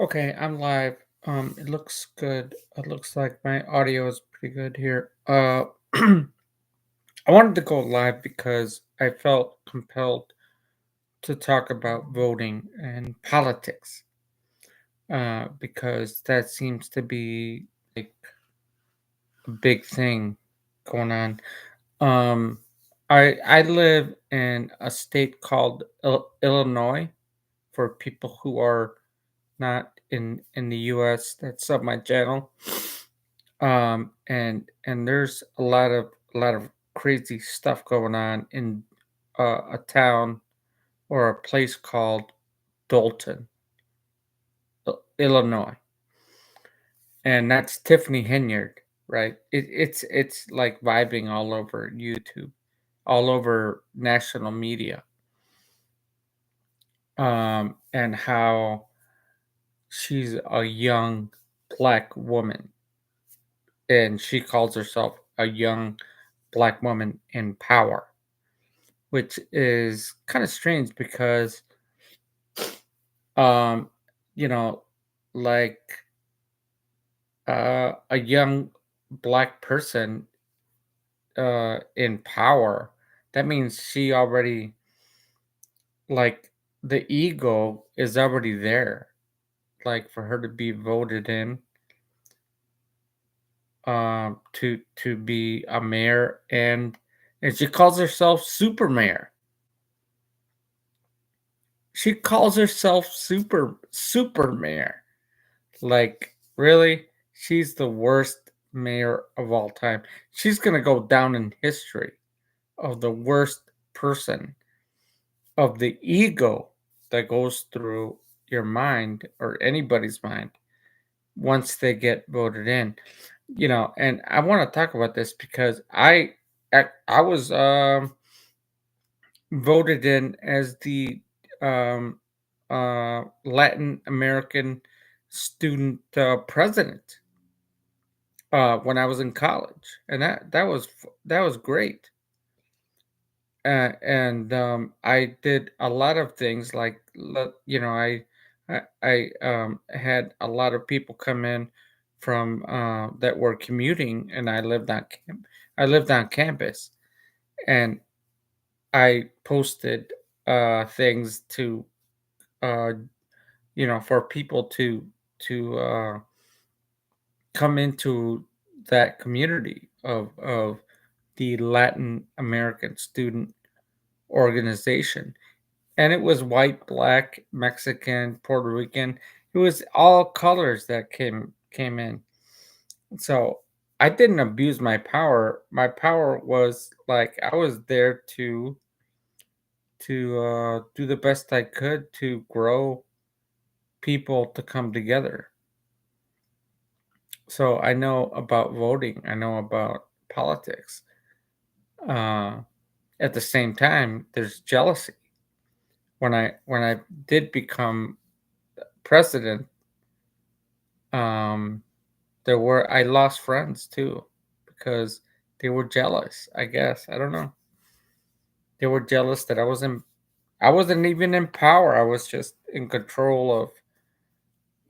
Okay, I'm live. It looks good. It looks like my audio is pretty good here. I wanted to go live because I felt compelled to talk about voting and politics. Because that seems to be like a big thing going on. Um, I live in a state called Illinois. For people who are not in the U.S. that's sub my channel. And there's a lot of crazy stuff going on in a town or a place called Dalton, Illinois, and that's Tiffany Henyard, right? It's like vibing all over YouTube, all over national media, and how she's a young black woman, and she calls herself a young black woman in power, which is kind of strange because, um, you know, like a young black person in power, that means she already, like, the ego is already there, like for her to be voted in, to be a mayor, and she calls herself super mayor. She calls herself super mayor. Like, really? She's the worst mayor of all time. She's gonna go down in history of the worst person, of the ego that goes through your mind or anybody's mind once they get voted in. And I want to talk about this because I was voted in as the um, Latin American student president when I was in college, and that was great. And I did a lot of things like I had a lot of people come in from that were commuting, and I lived on campus, and I posted things to uh, for people to come into that community of the Latin American student organization. And it was white, black, Mexican, Puerto Rican. It was all colors that came in. So I didn't abuse my power. My power was like I was there to do the best I could to grow people to come together. So I know about voting. I know about politics. Uh, at the same time, there's jealousy. When I did become president, um, I lost friends too because they were jealous. I guess I don't know. They were jealous that I wasn't even in power. I was just in control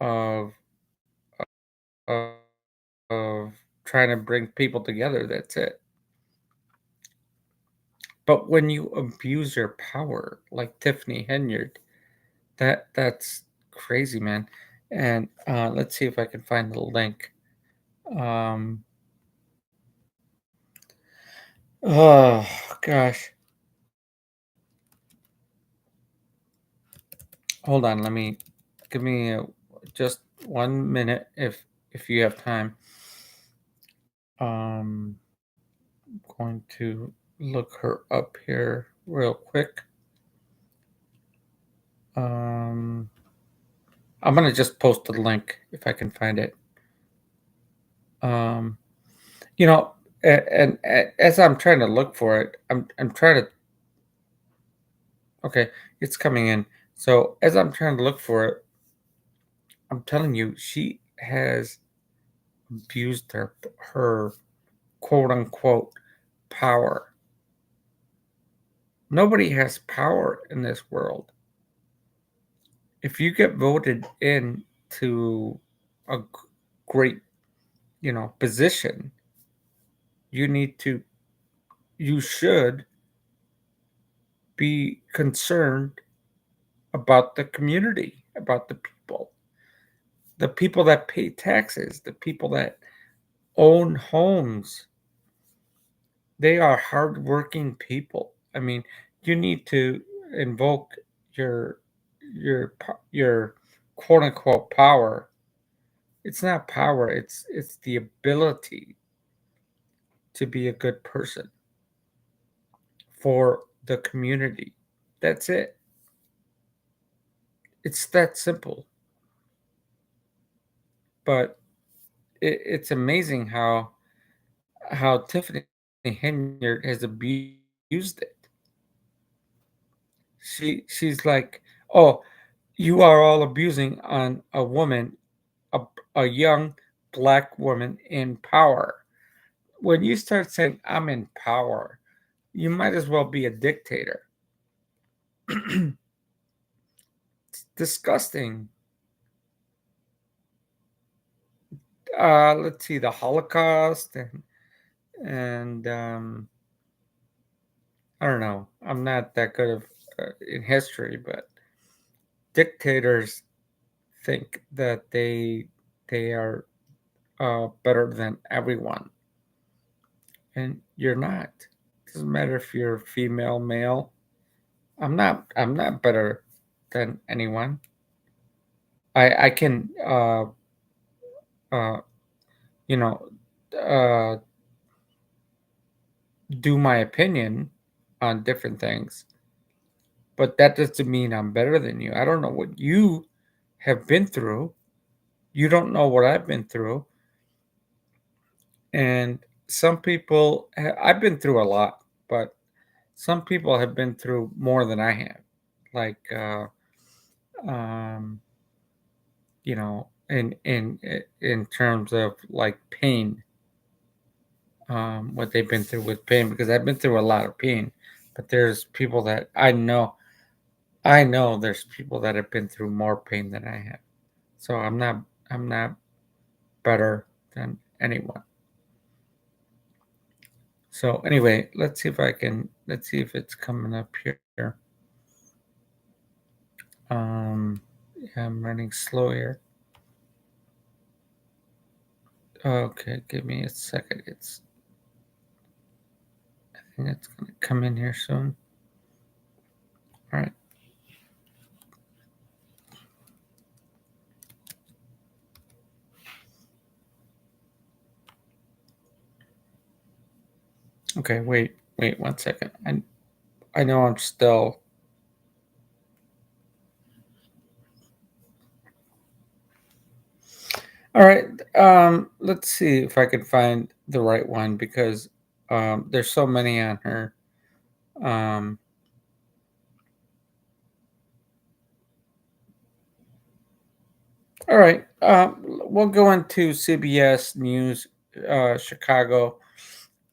of of, of trying to bring people together. That's it. But when you abuse your power, like Tiffany Henyard, that's crazy, man. And let's see if I can find the link. Um, oh gosh, hold on. Give me just 1 minute if you have time. Um, going to look her up here real quick. Um, I'm gonna just post the link if I can find it. Um, you know, and as I'm trying to look for it, I'm trying to. Okay, it's coming in. So as I'm trying to look for it, I'm telling you, she has abused her quote unquote power. Nobody has power in this world. If you get voted in to a great, position, you need to, you should be concerned about the community, about the people that pay taxes, the people that own homes. They are hardworking people. I mean, you need to invoke your your quote unquote power. It's not power. It's the ability to be a good person for the community. That's it. It's that simple. But it's amazing how Tiffany Henyard has abused it. She's like, oh, you are all abusing on a woman, a, a young black woman in power. When you start saying I'm in power, you might as well be a dictator. It's disgusting. Let's see, the Holocaust and I don't know. I'm not that good of in history, but dictators think that they are better than everyone, and you're not. Doesn't matter if you're female, male. I'm not better than anyone. I can uh you know uh do my opinion on different things, but that doesn't mean I'm better than you. I don't know what you have been through. You don't know what I've been through. And some people, I've been through a lot, but some people have been through more than I have. Like, um, in terms of like pain, what they've been through with pain, because I've been through a lot of pain. But there's people that I know there's people that have been through more pain than I have. So I'm not better than anyone. So anyway, let's see if it's coming up here. Yeah, I'm running slow here. Okay, give me a second. I think it's gonna come in here soon. All right. Okay, wait 1 second. I know I'm still. All right. Let's see if I can find the right one because there's so many on her. Um, all right. We'll go into CBS News, Chicago.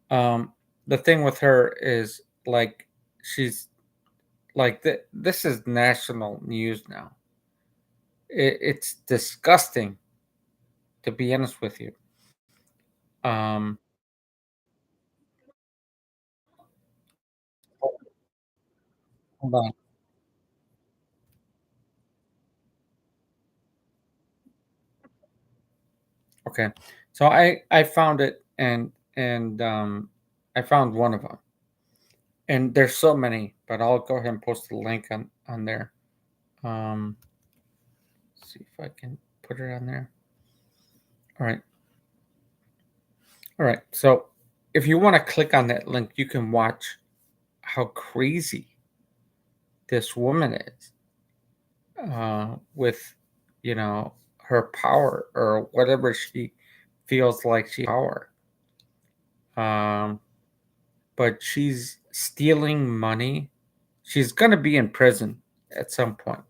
Um, the thing with her is like she's like this is national news now. It's disgusting to be honest with you. Um, hold on. Okay, so I found it and I found one of them, and there's so many, but I'll go ahead and post the link on there. Um, see if I can put it on there. All right, all right. So if you want to click on that link, you can watch how crazy this woman is with her power or whatever she feels like she power. Um, but she's stealing money. She's gonna be in prison at some point.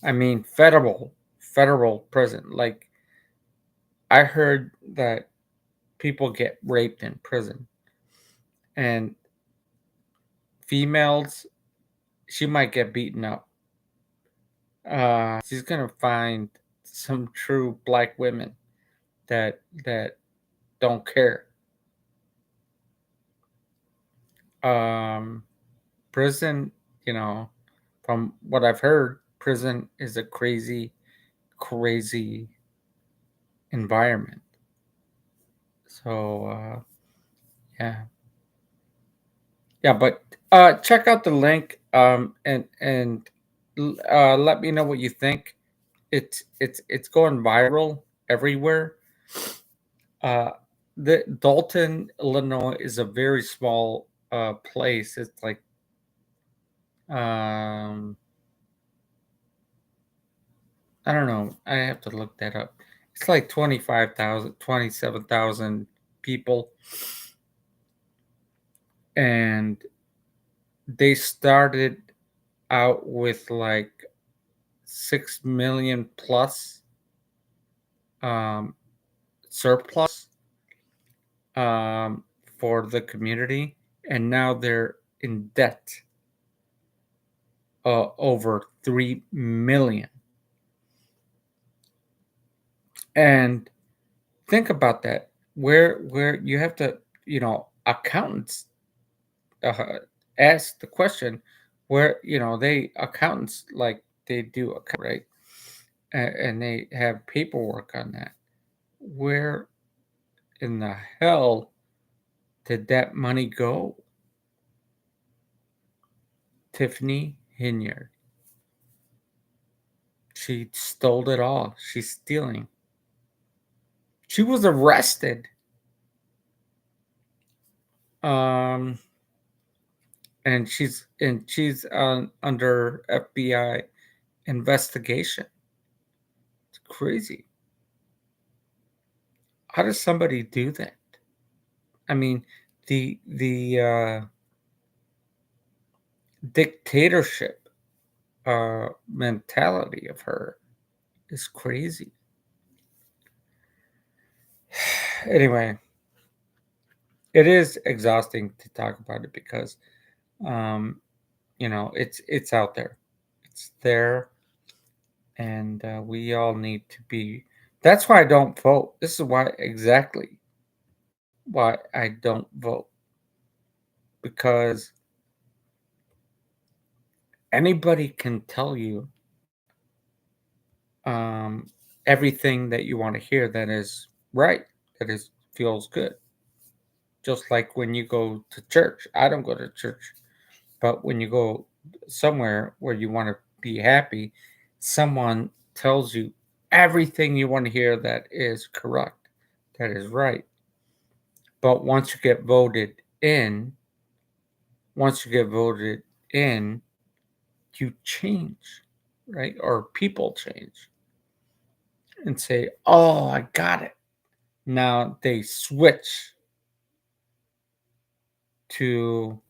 I mean, federal prison. Like I heard that people get raped in prison, and females, she might get beaten up. She's gonna find. some true black women that don't care. Um, Prison, you know, from what I've heard, prison is a crazy, crazy environment. So yeah, yeah. But check out the link and let me know what you think. It's going viral everywhere. Uh, the Dalton, Illinois, is a very small place. It's like um, I don't know. I have to look that up. It's like 25,000, 27,000 people, and they started out with like 6 million plus um, surplus um, for the community, and now they're in debt over 3 million. And think about that. Where you have to, accountants uh, ask the question, where they accountants, like, they do account, right, and they have paperwork on that. Where in the hell did that money go? Tiffany Hinyard. She stole it all. She's stealing. She was arrested. Um, and she's under FBI investigation. It's crazy. How does somebody do that? I mean, the dictatorship mentality of her is crazy. Anyway, it is exhausting to talk about it because um, it's out there, it's there, and we all need to be. That's why I don't vote. This is why exactly why I don't vote, because anybody can tell you um, everything that you want to hear that is right, that is feels good. Just like when you go to church, I don't go to church, but when you go somewhere where you want to be happy, someone tells you everything you want to hear that is correct, that is right. But in, once you get voted in, you change, right? Or people change and say, "Oh, I got it." Now they switch to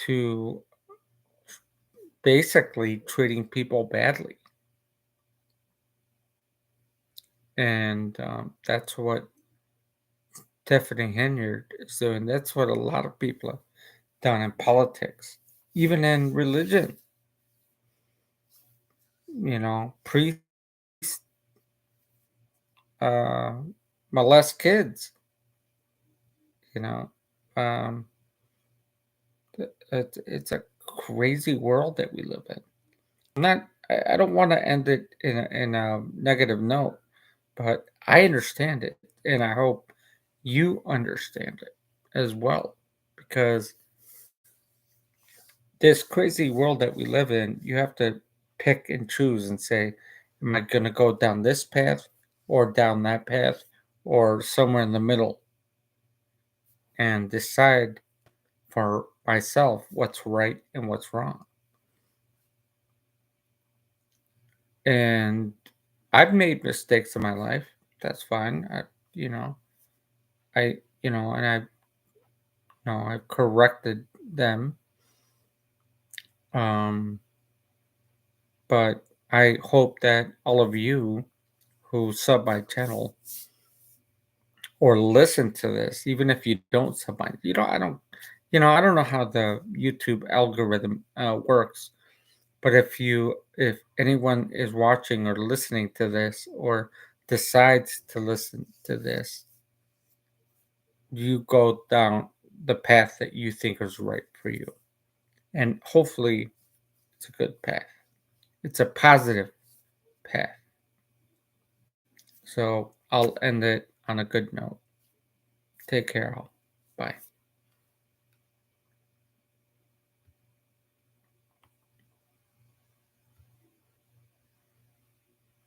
to basically treating people badly, and that's what Tiffany Henyard is doing. That's what a lot of people have done in politics, even in religion. Priests uh, molest kids. You know, um, it's a crazy world that we live in. I don't want to end it in a negative note, but I understand it, and I hope you understand it as well, because this crazy world that we live in, you have to pick and choose and say, am I going to go down this path or down that path or somewhere in the middle, and decide for myself what's right and what's wrong. And I've made mistakes in my life. That's fine. You know, and I've corrected them. Um, but I hope that all of you who sub my channel or listen to this, even if you don't sub my, I don't know how the YouTube algorithm works, But if anyone is watching or listening to this or decides to listen to this, you go down the path that you think is right for you. And hopefully it's a good path. It's a positive path. So I'll end it on a good note. Take care, all.